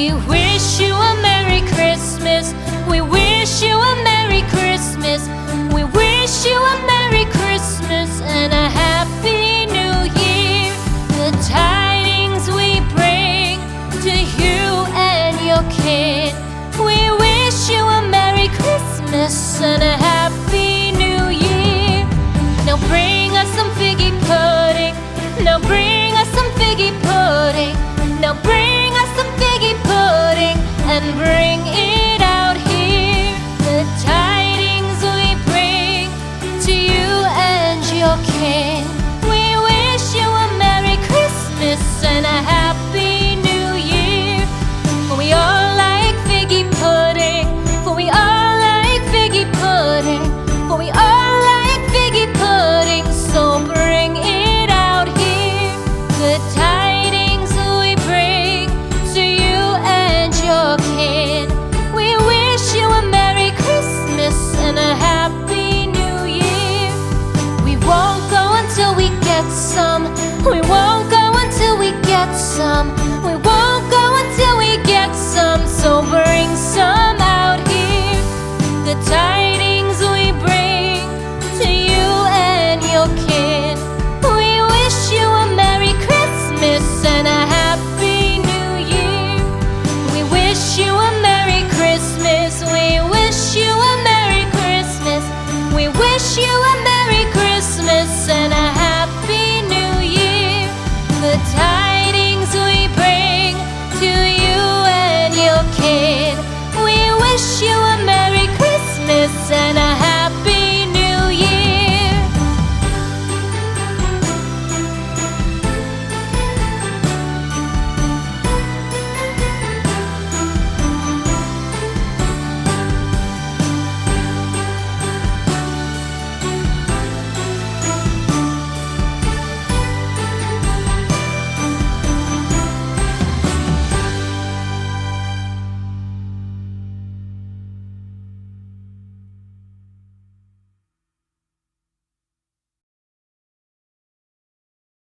We wish you a Merry Christmas. We wish you a Merry Christmas. We wish you a Merry Christmas and a Happy New Year. The tidings we bring to you and your kin. We wish you a Merry Christmas and a Happy New Year. Now bring us some figgy pudding. Now bring us some figgy pudding. Now bring us some figgy pudding and bring it out here. The tidings we bring to you and your kin. We wish you a Merry Christmas and a Happy New Year. For we all like figgy pudding. For we all like figgy pudding. For we all like figgy pudding. So bring it out here. The tidings we bring to you and your kin. We wish you a Merry Christmas and a Happy New Year. We won't go until we get some